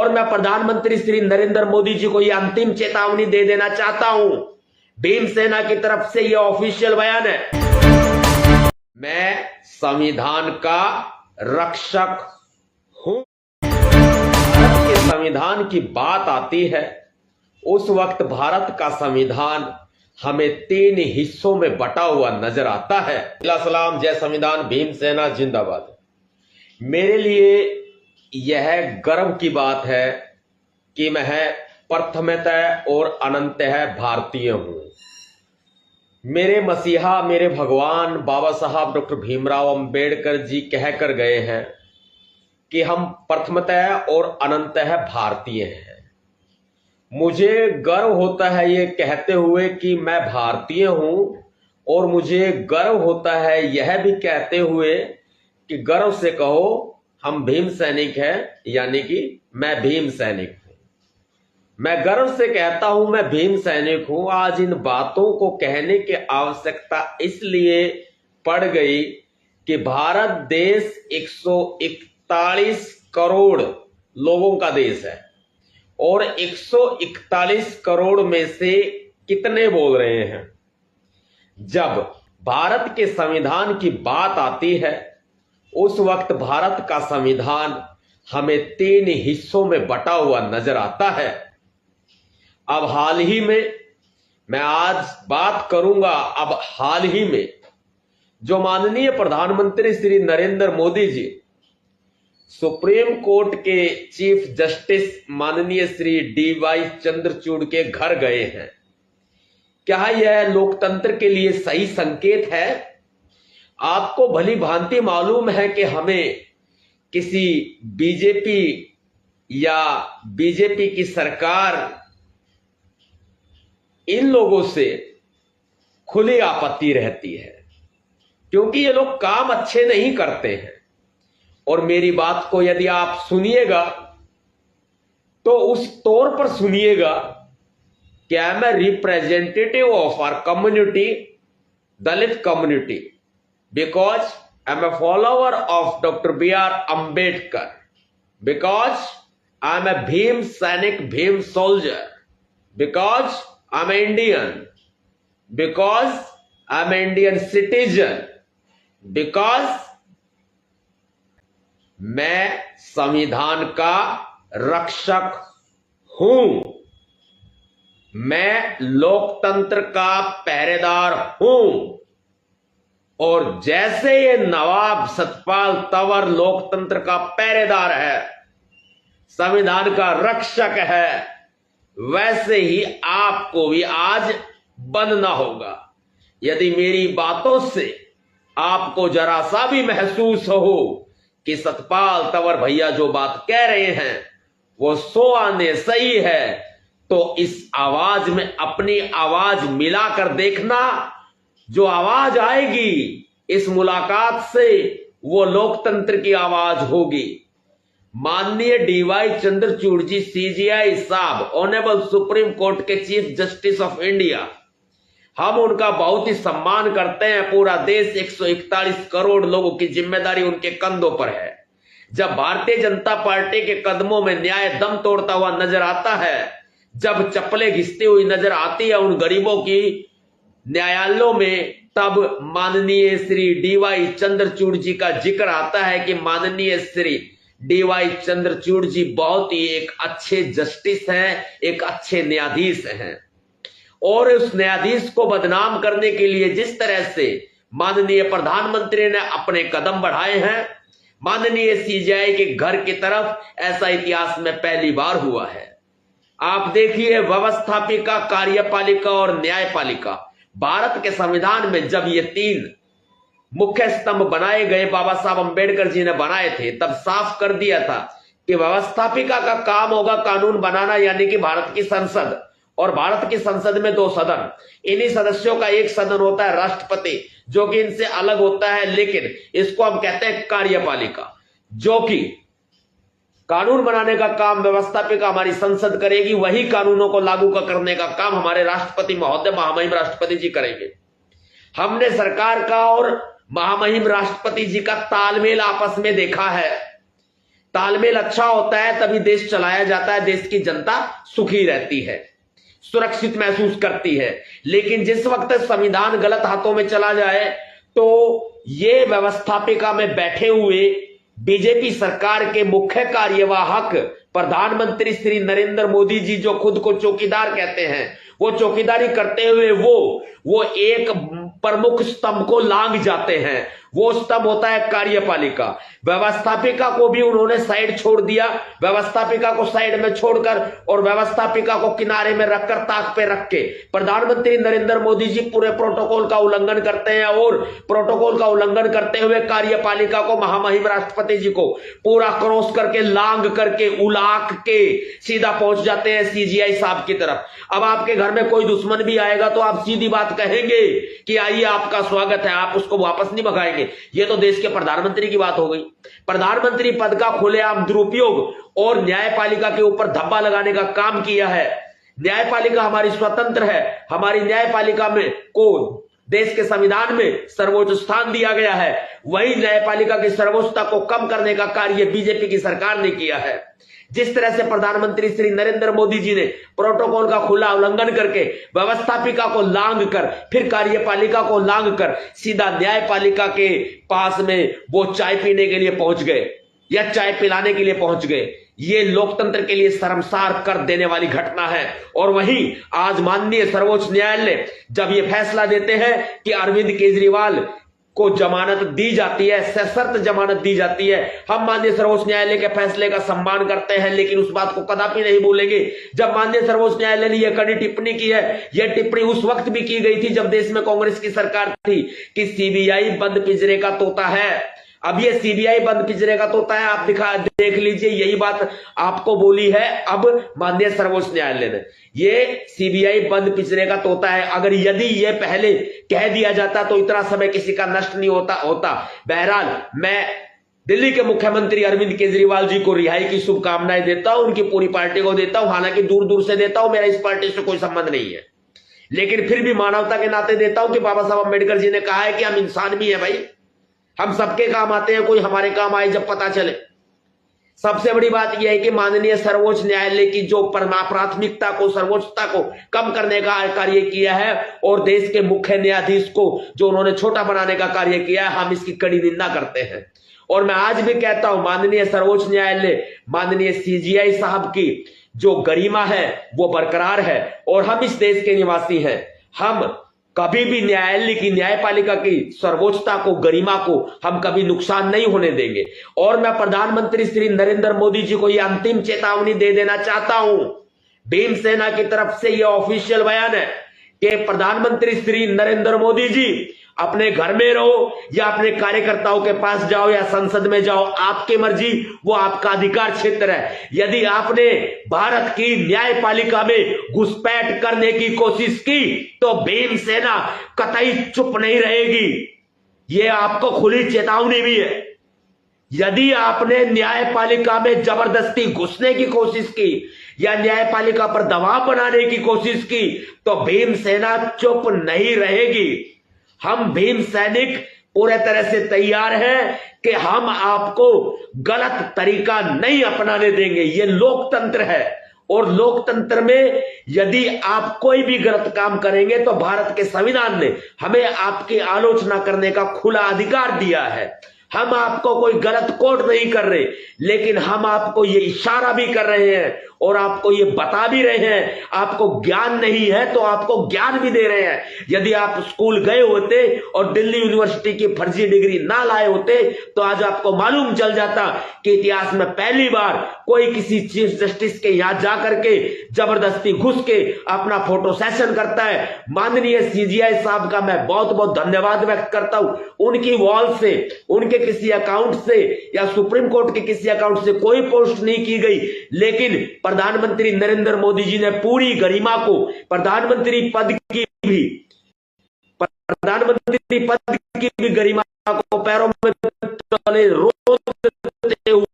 और मैं प्रधानमंत्री श्री नरेंद्र मोदी जी को यह अंतिम चेतावनी दे देना चाहता हूं, भीमसेना की तरफ से यह ऑफिशियल बयान है, मैं संविधान का रक्षक हूं। भारत के संविधान की बात आती है, उस वक्त भारत का संविधान हमें 3 हिस्सों में बटा हुआ नजर आता है। सलाम, जय संविधान, भीमसेना जिंदाबाद। मेरे लिए यह गर्व की बात है कि मैं प्रथमतः और अनंतः भारतीय हूं। मेरे मसीहा, मेरे भगवान बाबा साहब डॉक्टर भीमराव अंबेडकर जी कहकर गए हैं कि हम प्रथमतः और अनंतः भारतीय हैं। मुझे गर्व होता है ये कहते हुए कि मैं भारतीय हूं, और मुझे गर्व होता है यह भी कहते हुए कि गर्व से कहो हम भीम सैनिक हैं, यानी कि मैं भीम सैनिक हूं। मैं गर्व से कहता हूं मैं भीम सैनिक हूं। आज इन बातों को कहने की आवश्यकता इसलिए पड़ गई कि भारत देश 141 करोड़ लोगों का देश है, और 141 करोड़ में से कितने बोल रहे हैं? जब भारत के संविधान की बात आती है, उस वक्त भारत का संविधान हमें 3 हिस्सों में बटा हुआ नजर आता है। अब हाल ही में मैं आज बात करूंगा, अब हाल ही में जो माननीय प्रधानमंत्री श्री नरेंद्र मोदी जी सुप्रीम कोर्ट के चीफ जस्टिस माननीय श्री DY चंद्रचूड़ के घर गए हैं, क्या यह लोकतंत्र के लिए सही संकेत है? आपको भली भांति मालूम है कि हमें किसी बीजेपी या बीजेपी की सरकार, इन लोगों से खुली आपत्ति रहती है, क्योंकि ये लोग काम अच्छे नहीं करते हैं। और मेरी बात को यदि आप सुनिएगा तो उस तौर पर सुनिएगा कि I am a representative of our community, Dalit community, because I am a follower of doctor BR Ambedkar, because I am a Bhim सैनिक, Bhim soldier, because I am Indian, because I am Indian citizen, because मैं संविधान का रक्षक हूं, मैं लोकतंत्र का पहरेदार हूं। और जैसे ये नवाब सतपाल तंवर लोकतंत्र का पहरेदार है, संविधान का रक्षक है, वैसे ही आपको भी आज बनना होगा। यदि मेरी बातों से आपको जरा सा भी महसूस हो कि सतपाल तंवर भैया जो बात कह रहे हैं वो 100 आने सही है, तो इस आवाज में अपनी आवाज मिलाकर देखना। जो आवाज आएगी इस मुलाकात से वो लोकतंत्र की आवाज होगी। माननीय DY चंद्रचूड़ जी CJI साहब, ऑनरेबल सुप्रीम कोर्ट के चीफ जस्टिस ऑफ इंडिया, हम उनका बहुत ही सम्मान करते हैं। पूरा देश 141 करोड़ लोगों की जिम्मेदारी उनके कंधों पर है। जब भारतीय जनता पार्टी के कदमों में न्याय दम तोड़ता हुआ नजर आता है, जब चप्पलें घिसती हुई नजर आती है उन गरीबों की न्यायालयों में, तब माननीय श्री DY चंद्रचूड़ जी का जिक्र आता है कि माननीय श्री DY चंद्रचूड़ जी बहुत ही एक अच्छे जस्टिस हैं, एक अच्छे न्यायाधीश हैं। और उस न्यायाधीश को बदनाम करने के लिए जिस तरह से माननीय प्रधानमंत्री ने अपने कदम बढ़ाए हैं माननीय CJI के घर की तरफ, ऐसा इतिहास में पहली बार हुआ है। आप देखिए, व्यवस्थापिका, कार्यपालिका और न्यायपालिका, भारत के संविधान में जब ये 3 मुख्य स्तंभ बनाए गए, बाबा साहब अंबेडकर जी ने बनाए थे, तब साफ कर दिया था कि व्यवस्थापिका का काम होगा कानून बनाना, यानी कि भारत की संसद। और भारत की संसद में 2 सदन, इन्हीं सदस्यों का एक सदन होता है राष्ट्रपति, जो कि इनसे अलग होता है, लेकिन इसको हम कहते हैं कार्यपालिका, जो कि कानून बनाने का काम व्यवस्थापिका हमारी संसद करेगी, वही कानूनों को लागू करने का काम हमारे राष्ट्रपति महोदय महामहिम राष्ट्रपति जी करेंगे। हमने सरकार का और महामहिम राष्ट्रपति जी का तालमेल आपस में देखा है। तालमेल अच्छा होता है तभी देश चलाया जाता है, देश की जनता सुखी रहती है, सुरक्षित महसूस करती है। लेकिन जिस वक्त संविधान गलत हाथों में चला जाए तो ये व्यवस्थापिका में बैठे हुए बीजेपी सरकार के मुख्य कार्यवाहक प्रधानमंत्री श्री नरेंद्र मोदी जी, जो खुद को चौकीदार कहते हैं, वो चौकीदारी करते हुए वो एक प्रमुख स्तंभ को लांघ जाते हैं। वो स्तंभ होता है कार्यपालिका। व्यवस्थापिका को भी उन्होंने साइड छोड़ दिया, व्यवस्थापिका को साइड में छोड़कर और व्यवस्थापिका को किनारे में रखकर, ताक पे रख के प्रधानमंत्री नरेंद्र मोदी जी पूरे प्रोटोकॉल का उल्लंघन करते हैं और प्रोटोकॉल का उल्लंघन करते हुए कार्यपालिका को, महामहिम राष्ट्रपति जी को पूरा क्रॉस करके, लांग करके, उलाक के सीधा पहुंच जाते हैं सीजीआई साहब की तरफ। अब आपके घर में कोई दुश्मन भी आएगा तो आप सीधी बात कहेंगे कि आइए आपका स्वागत है, आप उसको वापस नहीं भगाएंगे। ये तो देश के प्रधानमंत्री की बात हो गई। प्रधानमंत्री पद का खुलेआम दुरुपयोग और न्यायपालिका के ऊपर धब्बा लगाने का काम किया है। न्यायपालिका हमारी स्वतंत्र है, हमारी न्यायपालिका में को देश के संविधान में सर्वोच्च स्थान दिया गया है। वही न्यायपालिका की सर्वोच्चता को कम करने का कार्य बीजेपी की सरकार ने किया है। जिस तरह से प्रधानमंत्री श्री नरेंद्र मोदी जी ने प्रोटोकॉल का खुला उल्लंघन करके व्यवस्थापिका को लांग कर, फिर कार्यपालिका को लांग कर सीधा न्यायपालिका के पास में वो चाय पीने के लिए पहुंच गए या चाय पिलाने के लिए पहुंच गए, ये लोकतंत्र के लिए शर्मसार कर देने वाली घटना है। और वहीं आज माननीय सर्वोच्च न्यायालय जब ये फैसला देते हैं कि अरविंद केजरीवाल को जमानत दी जाती है, सशर्त जमानत दी जाती है, हम माननीय सर्वोच्च न्यायालय के फैसले का सम्मान करते हैं, लेकिन उस बात को कदापि नहीं भूलेंगे जब माननीय सर्वोच्च न्यायालय ने यह कड़ी टिप्पणी की है। यह टिप्पणी उस वक्त भी की गई थी जब देश में कांग्रेस की सरकार थी कि सीबीआई बंद पिंजरे का तोता है। अब ये सीबीआई बंद पिंजरे का तोता है, आप देख लीजिए, यही बात आपको बोली है अब माननीय सर्वोच्च न्यायालय ने, ये सीबीआई बंद पिंजरे का तोता है। अगर यदि ये पहले कह दिया जाता तो इतना समय किसी का नष्ट नहीं होता। बहरहाल मैं दिल्ली के मुख्यमंत्री अरविंद केजरीवाल जी को रिहाई की शुभकामनाएं देता हूं, उनकी पूरी पार्टी को देता हूं, हालांकि दूर दूर से देता हूं, मेरा इस पार्टी से कोई संबंध नहीं है, लेकिन फिर भी मानवता के नाते देता हूं कि बाबा साहब अम्बेडकर जी ने कहा है कि हम इंसान भी है भाई, हम सबके काम आते हैं, कोई हमारे काम आए जब पता चले। सबसे बड़ी बात यह है कि माननीय सर्वोच्च न्यायालय की जो प्राथमिकता को, सर्वोच्चता को कम करने का कार्य किया है और देश के मुख्य न्यायाधीश को जो उन्होंने छोटा बनाने का कार्य किया है, हम इसकी कड़ी निंदा करते हैं। और मैं आज भी कहता हूं, माननीय सर्वोच्च न्यायालय, माननीय सीजीआई साहब की जो गरिमा है वो बरकरार है और हम इस देश के निवासी हैं। हम कभी भी न्यायालय की, न्यायपालिका की सर्वोच्चता को, गरिमा को हम कभी नुकसान नहीं होने देंगे। और मैं प्रधानमंत्री श्री नरेंद्र मोदी जी को यह अंतिम चेतावनी दे देना चाहता हूं, भीमसेना की तरफ से यह ऑफिशियल बयान है कि प्रधानमंत्री श्री नरेंद्र मोदी जी अपने घर में रहो या अपने कार्यकर्ताओं के पास जाओ या संसद में जाओ, आपकी मर्जी, वो आपका अधिकार क्षेत्र है। यदि आपने भारत की न्यायपालिका में घुसपैठ करने की कोशिश की तो भीमसेना कतई चुप नहीं रहेगी, ये आपको खुली चेतावनी भी है। यदि आपने न्यायपालिका में जबरदस्ती घुसने की कोशिश की या न्यायपालिका पर दबाव बनाने की कोशिश की तो भीमसेना चुप नहीं रहेगी। हम भीम सैनिक पूरे तरह से तैयार हैं कि हम आपको गलत तरीका नहीं अपनाने देंगे। ये लोकतंत्र है और लोकतंत्र में यदि आप कोई भी गलत काम करेंगे तो भारत के संविधान ने हमें आपकी आलोचना करने का खुला अधिकार दिया है। हम आपको कोई गलत कोट नहीं कर रहे, लेकिन हम आपको ये इशारा भी कर रहे हैं और आपको ये बता भी रहे हैं, आपको ज्ञान नहीं है तो आपको ज्ञान भी दे रहे हैं। यदि आप स्कूल गए होते और दिल्ली यूनिवर्सिटी की फर्जी डिग्री ना लाए होते तो आज आपको मालूम चल जाता कि इतिहास में पहली बार कोई किसी चीफ जस्टिस के यहां जाकर के जबरदस्ती घुस के अपना फोटो सेशन करता है। माननीय सीजीआई साहब का मैं बहुत बहुत धन्यवाद व्यक्त करता हूं। उनकी वॉल से, उनके किसी अकाउंट से या सुप्रीम कोर्ट के किसी अकाउंट से कोई पोस्ट नहीं की गई, लेकिन प्रधानमंत्री नरेंद्र मोदी जी ने पूरी गरिमा को, प्रधानमंत्री पद की भी गरिमा को पैरों में तले रोते हुए